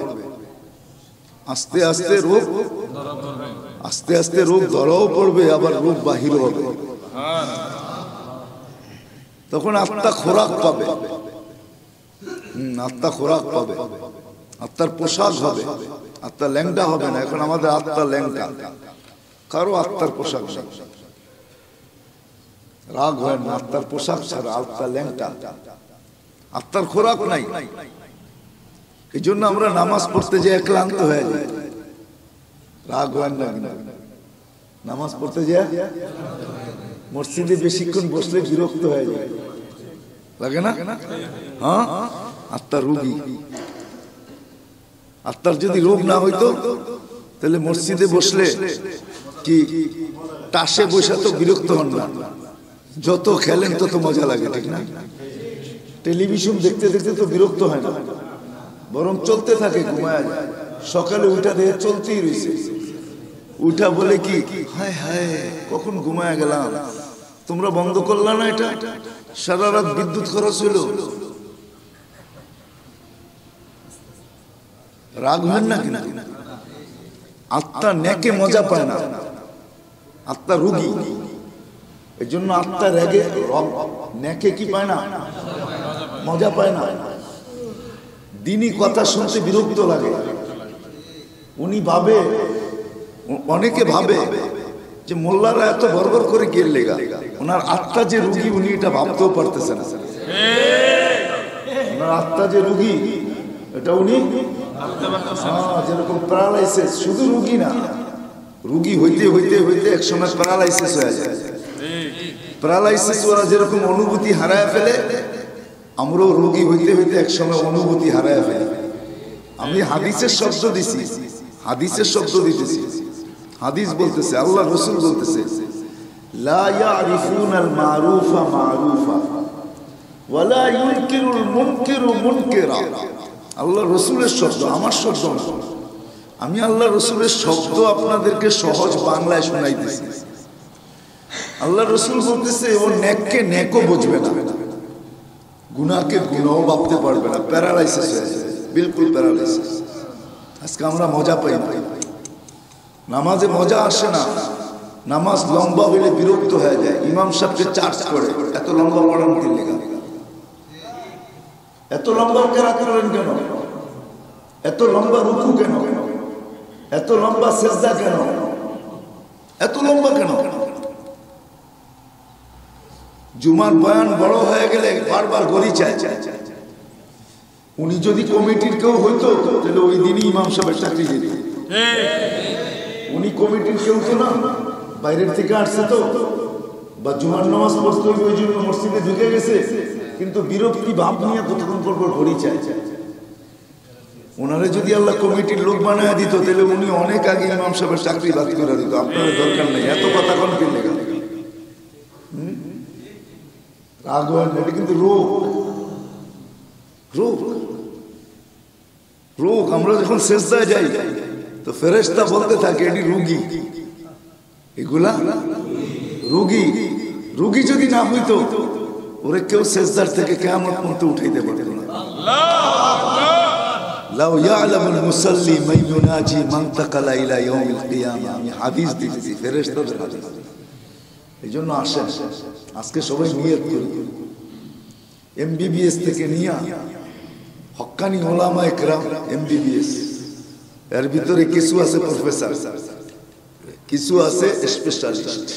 Speaker 1: আস্তে আস্তে রোগ, আস্তে আস্তে রোগ ধরাও পড়বে, আবার রোগ বাহির হবে। তখন আত্মা খোরাক পাবে, আত্মা খোরাক পাবে, আত্মার পোশাক হবে, আত্মা ল্যাংটা হবে না। এখন আমাদের আত্মা ল্যাংটা, কারো আত্মার পোশাক নেই, রাগ হয় না, আত্মার পোশাক ছাড়া আত্মা ল্যাংটা, আত্মার খোরাক নাই। এই জন্য আমরা নামাজ পড়তে যে ক্লান্ত হয়ে যাই, রাগ হয় না, নামাজ পড়তে যায় মসজিদে বেশিক্ষণ বসলে বিরক্ত হয়ে যায়, লাগে না? হ্যাঁ, আত্মার রোগী। আত্মার যদি রোগ না হইতো তাহলে মসজিদে বসলে কি তাসে বসে তো বিরক্ত হন না, যত খেলেন তত মজা লাগে, ঠিক না? টেলিভিশন দেখতে দেখতে তো বিরক্ত হয় না, বরং চলতে থাকে, ঘুমায় যায়। সকালে উঠা দেখে চলতেই রয়েছে, উঠা বলে কি হায় হায় কখন ঘুমায় গেলাম, তোমরা বন্ধ করলা না এটা, সারা রাত বিদ্যুৎ খরচ হইল। রাগ হয় না, কিন্তু আত্মা নেকে মজা পায় না, আত্মা রোগী। এই জন্য আত্মা রেগে নেকে কি পায় না, মজা পায় না। দিনই কথা শুনতে বিরক্ত লাগে। উনি ভাবে, অনেকে ভাবে যে মোল্লারা এত বরবর করে গেল লেগা, ওনার আত্মা যে রুগী উনি এটা ভাবতেও পারতেছে না। ওনার আত্মা যে রুগী এটা উনি যেরকম প্যারালাইসিস, শুধু রুগী না, রুগী হইতে হইতে হইতে একসময় প্যারালাইসিস হয়ে যায়। প্যারালাইসিস ওরা যেরকম অনুভূতি হারায় ফেলে, আমরাও রোগী হইতে হইতে একসময় অনুভূতি হারায় ফেলি। আমি হাদিসের শব্দ দিছি, হাদিসের শব্দ দিতেছি। হাদিস বলতেছে, আল্লাহ রসুল বলতেছে, লা ইয়ারিফুনাল মারুফা মারুফা ওয়ালা ইউনকিরুল মুনকিরু মুনকিরা। আল্লাহ রসুলের শব্দ, আমার শব্দ না। আমি আল্লাহ রসুলের শব্দ আপনাদেরকে সহজ বাংলায় শোনাইতেছি। আল্লাহ রসুল বলতেছে ও নেককে নেকও বুঝবে না, গুনাহকে গুনাহও ভাবতে পারবে না, প্যারালাইসিস হয়ে যাবে, বিলকুল প্যারালাইসিস। আজকে আমরা মজা পাই না, নামাজে মজা আসে না, নামাজ লম্বা হইলে বিরক্ত হয়ে যায়, ইমাম সাহেবকে চার্জ করে এত লম্বা পড়ান কি লেখা, এত লম্বা কেরাত করেন কেন, এত লম্বা রুকু কেন, এত লম্বা সিজদা কেন, এত লম্বা কেন? জুমার বয়ান বড় হয়ে গেলে বারবার গলি চায়। উনি যদি কমিটির কেউ হইতো তাহলে ওই দিনই ইমাম সাহেবের চাকরি দিত। উনি কমিটির কেউ তো না, বাইরের থেকে আসছে তো, বা জুমার নামাজ পড়তে হবে ওই জন্য মসজিদে ঢুকে গেছে, কিন্তু বিরক্তি ভাব নিয়ে কতক্ষণ পর পর ঘড়ি চায়। ওনারে যদি আল্লাহ কমিটির লোক বানায় দিত তাহলে উনি অনেক আগে ইমাম সাহেবের চাকরি বাদ করে দিত। আপনার দরকার নেই এত কথা কোন কি লেখা, রাগ হয় না, এটা কিন্তু রোগ, রোগ, রোগ। আমরা যখন সেজদায় যাই তো ফেরেশতা বলতে থাকে এটি রোগী, এগুলা রোগী। রোগী যদি না হইতো ওরে কেউ সেজদার থেকে কিয়ামত পর্যন্ত উঠাইতে পারত না। লাউ ইয়ালামুল মুসাল্লি মান ইউনাজি মান তাকালা ইলা ইয়াউমিল কিয়ামা। আমি হাদিস দিয়েছি, ফেরেশতাদের হাদিস। এইজন্য আসেন আজকে সবাই নিয়ত করি, এমবিবিএস থেকে নিয়া হক্কানি ওলামায়ে কেরাম এমবিবিএস, এর ভিতরে কিছু আছে প্রফেসর, কিছু আছে স্পেশালিস্ট,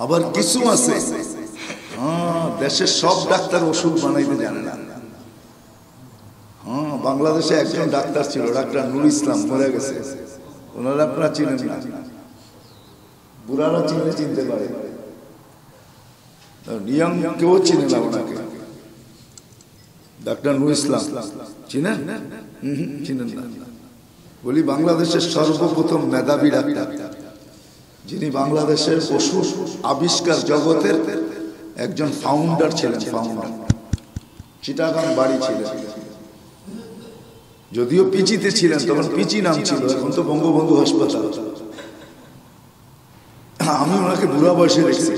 Speaker 1: আবার কিছু আছে দেশের সব ডাক্তার ওষুধ বানাইতে জানে না। বাংলাদেশে একজন ডাক্তার ছিল, ডাক্তার নুর ইসলাম, মরে গেছে। ওনারা আপনারা চিনেন না, বুড়ারা চিনতে পারে, ইয়াং কেউ চিনে না ওনাকে। ডাক্তার নুর ইসলাম চিনেন? চিনেন না? বলি বাংলাদেশের সর্বপ্রথম মেধাবী ডাক্তার, যিনি বাংলাদেশের ওষুধ আবিষ্কার জগতের একজন ফাউন্ডার ছিলেন, ফাউন্ডার। চিটাগাং বাড়ি ছিলেন, যদিও পিচিতে ছিলেন, তখন পিচি নাম ছিল, এখন তো বঙ্গবন্ধু হাসপাতাল। আমি ওনাকে বুড়া বয়সে দেখছি।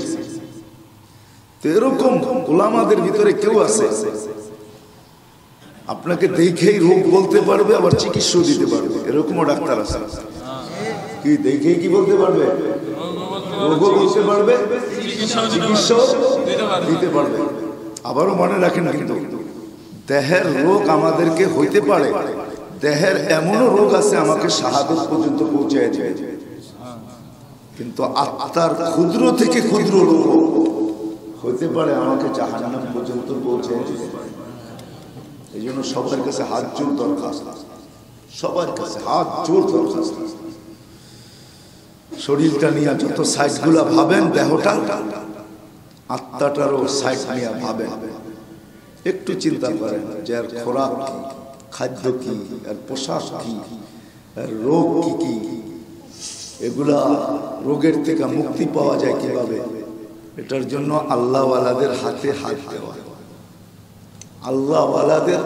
Speaker 1: তো এরকম ওলামাদের ভিতরে কেউ আছে আপনাকে দেখেই রোগ বলতে পারবে, আবার চিকিৎসা দিতে পারবে, এরকমও ডাক্তার আছে। কি দেখেই কি বলতে পারবে? রোগও বলতে পারবে, চিকিৎসাও দিতে পারবে। আবারও মনে রাখেন, কিন্তু দেহের রোগ আমাদেরকে হইতে পারে, দেহের এমনও রোগ আছে আমাকে শাহাদত পর্যন্ত পৌঁছায় দেবে, কিন্তু আত্মার ক্ষুদ্র থেকে ক্ষুদ্র রোগ হইতে পারে আমাকে জাহান্নাম পর্যন্ত পৌঁছায় দিতে পারে। এই জন্য সবার কাছে হাত জোর দরখাস্ত, সবার কাছে হাত জোর দরখাস্ত। শরীরটা নিয়ে যত সাইড গুলা ভাবেন, দেহটা আত্মাটারও সাইড নিয়ে ভাবেন। একটু চিন্তা করেন যে এর খোরাক কি, খাদ্য কি, এর পোশাক কি, এর রোগ কি কি, এগুলা রোগের থেকে মুক্তি পাওয়া যায় কিভাবে? এটার জন্য আল্লাহওয়ালাদের হাতে হাত দেওয়া, আল্লাহওয়ালাদের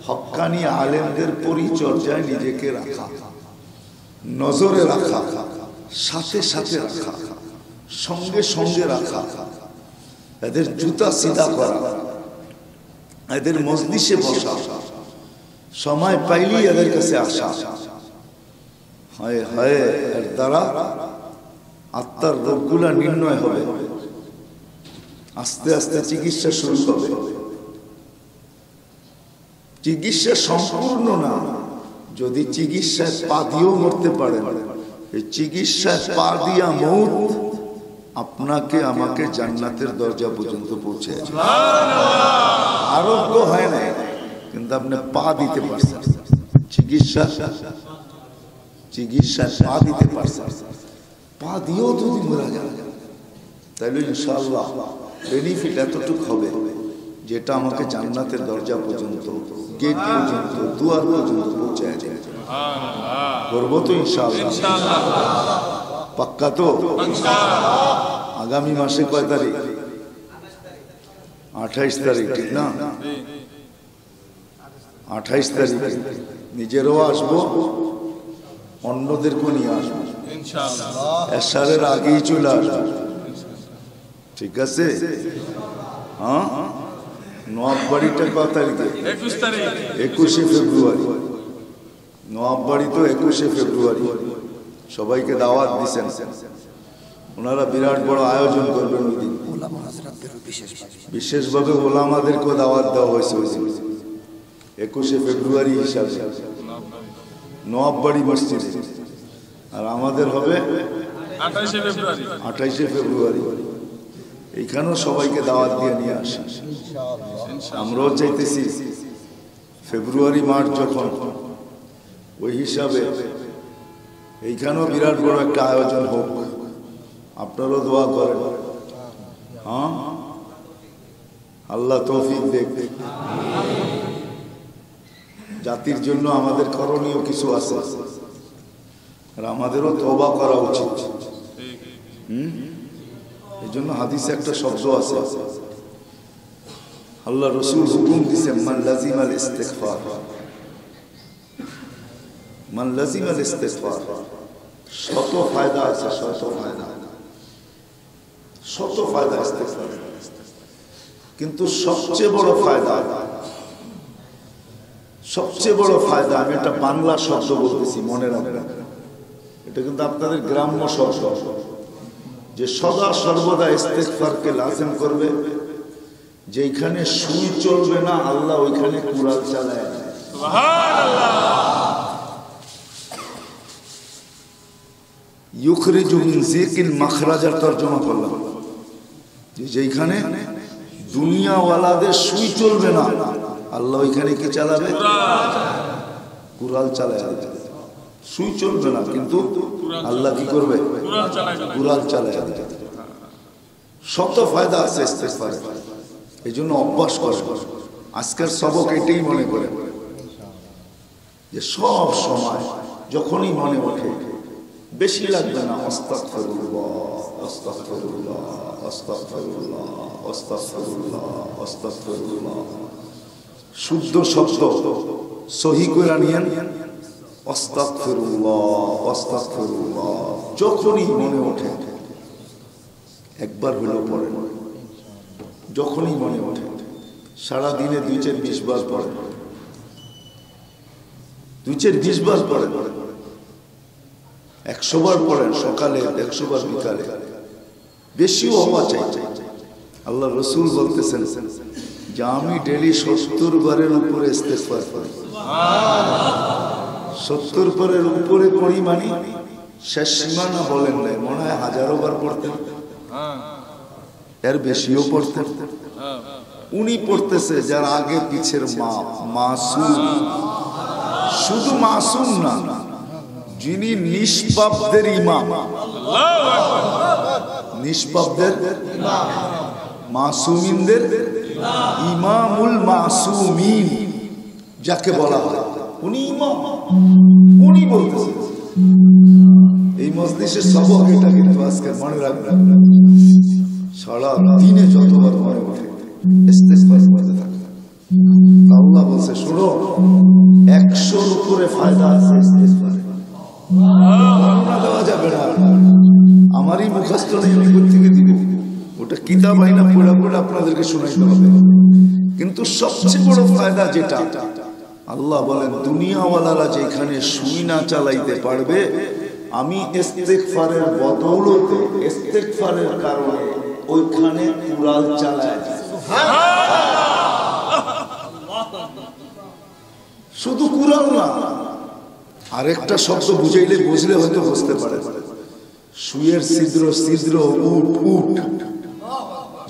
Speaker 1: হক্কানি আলেমদের পরিচর্যায় নিজেকে রাখা, নজরে রাখা, সাথে সাথে রাখা, সঙ্গে সঙ্গে রাখা, এদের জুতা সিধা করা, এদের মজলিসে বসা, সময় পাইলেই এদের কাছে আসা। হয় হয় এর দ্বারা আত্মার রোগগুলা নির্ণয় হবে, আস্তে আস্তে চিকিৎসা শুরু হবে। চিকিৎসা সম্পূর্ণ না, যদি চিকিৎসায় পা দিয়েও মরতে পারেন, এই চিকিৎসায় পা দিয়া মৌত আপনাকে আমাকে জান্নাতের দরজা পর্যন্ত পৌঁছে যাবে। আরোগ্য হয় না, কিন্তু আপনি পা দিতে পারছেন, চিকিৎসায় পা দিতে পারছেন। পা দিয়েও যদি মরা যায় তাহলে ইনশাআল্লাহ বেনিফিট এতটুকু হবে, যেটা আমাকে জান্নাতের দরজা পর্যন্ত, গেট পর্যন্ত, দুয়ার পর্যন্ত পৌঁছে যাবে। করবো তো ইনশাআল্লাহ, পাক্কা তো? আগামী মাসে কয় তারিখ? 28 তারিখ, ঠিক না? 28 তারিখ নিজেরও আসবো, অন্যদেরকেও নিয়ে আসবো ইনশাআল্লাহ। এশারের আগেই চলে আসবো, ঠিক আছে? হ্যাঁ, নবাববাড়িটা কত তারিখে? 21 ফেব্রুয়ারি। নবাববাড়ি তো 21 ফেব্রুয়ারি। সবাইকে দাওয়াত দিচ্ছেন, ওনারা বিরাট বড় আয়োজন করবেন ওই দিন। বিশেষভাবে ওলামাদেরকেও দাওয়াত দেওয়া হয়েছে ওই দিন 21 ফেব্রুয়ারি হিসাবে নবাববাড়ি মসজিদে। আর আমাদের হবে 28 ফেব্রুয়ারি। এইখানেও সবাইকে দাওয়াত দিয়ে নিয়ে আসি। আমরাও চাইতেছি ফেব্রুয়ারি মার্চ যখন, ওই হিসাবে এইখানেও বিরাট বড় একটা আয়োজন হোক। আপনারাও দোয়া করেন। হ্যাঁ, আল্লাহ তৌফিক দেখ। জাতির জন্য আমাদের করণীয় কিছু আছে, আর আমাদেরও তওবা করা উচিত। এই জন্য হাদিসে একটা শব্দ আছে, আল্লাহ রসুল হুকুম দিয়েছেন, মান লাজিমাল ইস্তিগফার, মান লাজিমাল ইস্তিগফার। শত ফায়দা আছে, শত ফায়দা, শত ফায়দা ইস্তিগফার। কিন্তু সবচেয়ে বড় ফায়দা, সবচেয়ে বড় ফায়দা, আমি একটা বাংলা শব্দ বলতেছি, মনে রাখবেন। এটা কিন্তু আপনাদের গ্রাম্য শব্দ, যে সদা সর্বদা ইস্তিগফারকে লাজিম করবে। যেখানে সুই চলবে না, আল্লাহ ওইখানে কুড়াল চালায়। ইউখরিজু মিন যিকিল মাখরাজার তরজমা করলাম, যেখানে দুনিয়াওয়ালাদের সুই চলবে না, আল্লাহ ওইখানে কি চালাবে? কুড়াল চালায়। সুই চলবে না, কিন্তু আল্লাহ কি করবে? কুড়াল চালায়। শত ফায়দা আছে ইস্তিগফারে, এই জন্য অভ্যাস করে। আজকের সবক এটাই মনে করে যে সব সময় যখনই মনে ওঠে, বেশি লাগবে না, আস্তাগফিরুল্লাহ, আস্তাগফিরুল্লাহ, আস্তাগফিরুল্লাহ, আস্তাগফিরুল্লাহ, আস্তাগফিরুল্লাহ। শুদ্ধ শব্দ সহি করে নিয়েন, আস্তাগফিরুল্লাহ, আস্তাগফিরুল্লাহ। যখনই মনে ওঠে একবার হলেও পড়েন, যখনই মনে ওঠে। সারা দিনে 2-20 বার পড়েন, 2-20 বার পড়েন, 100 বার পড়েন সকালে, 100 বার বিকালে, বেশিও হওয়া চাই। আল্লাহ রসুল বলতেছেন যে আমি ডেলি 70 বারের উপরে ইস্তিগফার করি। 70 বারের উপরে করি মানে শেষ সীমানা বলেন নাই, মনে হয় 1000 বার পড়তেন, এর বেশিও পড়তেন। উনি পড়তেছে যার আগে পিছের মাসুম, শুধু মাসুম না, যিনি নিষ্পাপদের ইমাম, নিষ্পাপদের মাসুমিনদের ইমামুল মাসুমিন যাকে বলা হয়, উনি ইমাম। উনি বলতেছেন, এই মজলিসের সবক এটা, কিন্তু আজকে মনে রাখবেন, সারা দিনে যতবার মনে ওঠে ইস্তিগফার করতে থাকবে। আল্লাহ বলছে, শুনো, 100-র উপরে ফায়দা আছে ইস্তিগফারে। দেওয়া যাবে না, আমারই মুখস্থ নেই, আমি কোথেকে দিব? ওটা কিতাব আইনা পড়া পড়ে আপনাদেরকে শোনাইতে হবে। কিন্তু সবচেয়ে বড় ফায়দা যেটা, আল্লাহ বলেন দুনিয়াওয়ালারা যেখানে সুই না চালাইতে পারবে, আমি ইস্তিগফারের বদৌলতে, ইস্তিগফারের কারণে ওইখানে কুড়াল চালায়। শুধু কুড়াল না, আরেকটা শব্দ বুঝাইলে, বুঝলে হয়তো বুঝতে পারে। সুইয়ের ছিদ্র, ছিদ্র, উট, উট।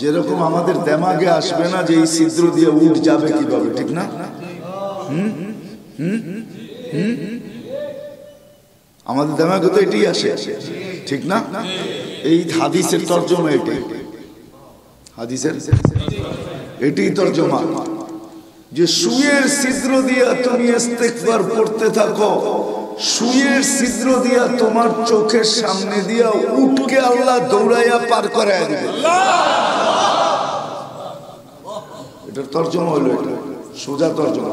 Speaker 1: যেরকম আমাদের দেমাগে আসবে না যে এই ছিদ্র দিয়ে উট যাবে কিভাবে, ঠিক না? আমাদের দেমাগে তো এটাই আসে, ঠিক না? এই হাদিসের তরজমা, এটাই হাদিসের, এটাই তরজমা, যে সুইয়ের ছিদ্র দিয়া তুমি ইস্তিগফার করতে থাকো, সুইয়ের ছিদ্র দিয়া তোমার চোখের সামনে দিয়া উটকে আল্লাহ দৌড়াইয়া পার করায় দিবে। এটার তর্জমা হলো এটা, সোজা তর্জমা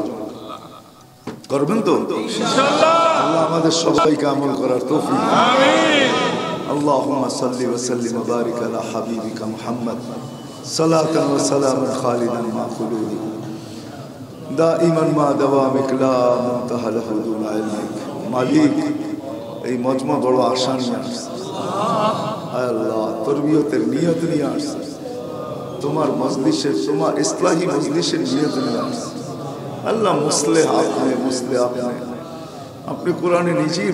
Speaker 1: করবেন তো ইনশাআল্লাহ। আল্লাহ আমাদের সবাইকে আমল করার তৌফিক আমিন। আল্লাহুম্মা সাল্লি ওয়া সাল্লিম ওয়া বারিক আলা হাবিবিকা মুহাম্মদ সালাতান ওয়া সালামান খালিদান মা খুলুদি দাইমান মা দাওয়ামিক লা মুনতাহা লাহু দুনা ইলমিক। মালিক, এই মজমা বড় আশা নিয়ে আসছে আল্লাহ, তরবিয়তের নিয়ত নিয়ে আসছে, তোমার মজলিসের, তোমার ইসলাহি মজলিসের নিয়ত নিয়ে আসছে আল্লাহ। মুসলে আপনি, মুসলে আপনি কোরআনে নিজেই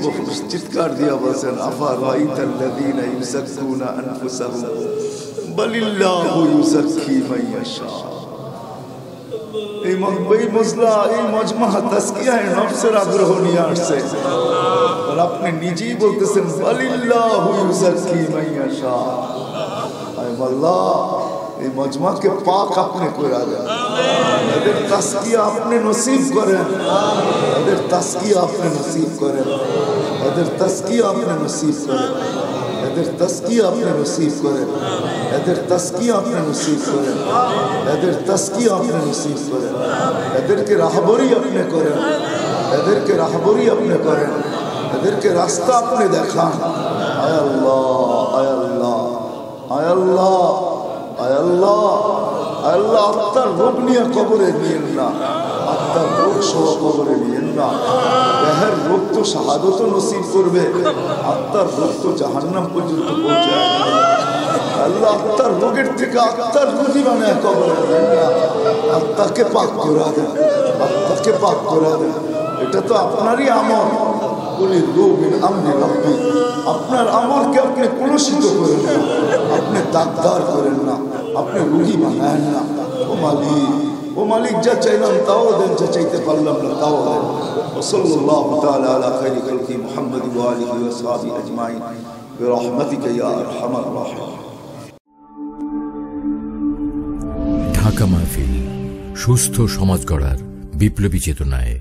Speaker 1: চিৎকার দিয়া বলছেন আফা রাআইতাল্লাযীনা ইউযাক্কুনা আনফুসাহুম বালিল্লাহু ইউযাক্কি মান ইয়াশা। এই মজলা, এই মজমা তাজকিয়ায়ে নফসের আগ্রহ নিয়ে আসছে আর আপনি নিজেই বলতেছেন বালিল্লাহু ইউযাক্কি মান ইয়াশা। আয় আল্লাহ, এই মজমাকে পাক আপনি করে দেন, এদের তাজকিয়া আপনি নসিব করেন, এদের তাজকিয়া আপনি নসিব করেন, এদের তাজকিয়া আপনি নসিব করেন, এদের তাজকিয়া আপনি নসিব করেন, এদের তাজকিয়া আপনি নসিব করেন, এদের তাজকিয়া আপনি নসিব করেন, এদেরকে রাহবরি আপনি করেন, এদেরকে রাহবরি আপনি করেন, এদেরকে রাস্তা আপনি দেখান। আয় আল্লাহ, আয় আল্লাহ, আয় আল্লাহ, আয় আল্লাহ, আয় আল্লাহ, আত্মার রোগ নিয়ে কবরে নিয়েন না, আত্মার রোগ সহ কবরে নিয়েন না। দেহের রোগ তো শাহাদত নসিব করবে, আত্মার রোগ তো জাহান্নাম পর্যন্ত পৌঁছায়। আল্লাহ, আত্মার রোগের থেকে আত্মার রোগী বানায় কবরে নিয়েন না, আত্মাকে পাক করে দেন, আত্মাকে পাক করে দেন। এটা তো আপনারই আমল, আপনার আমলকে আপনি কলুষিত করেন না, আপনি দাগদার করেন না, আপনি রুগী বানায়েন না। ও মালিক, ও মালিক, যা চাইলাম তাও দেন, যা চাইতে পারলাম না তাও দেন। সাল্লাল্লাহু তাআলা আলা খায়রি খালকি মুহাম্মাদ ওয়া আলিহি ওয়া সাহবিহি আজমাইন বিরহমাতিকা ইয়া আরহামার রাহিমিন।
Speaker 2: ঢাকা মাহফিল, সুস্থ সমাজ গড়ার বিপ্লবী চেতনায়।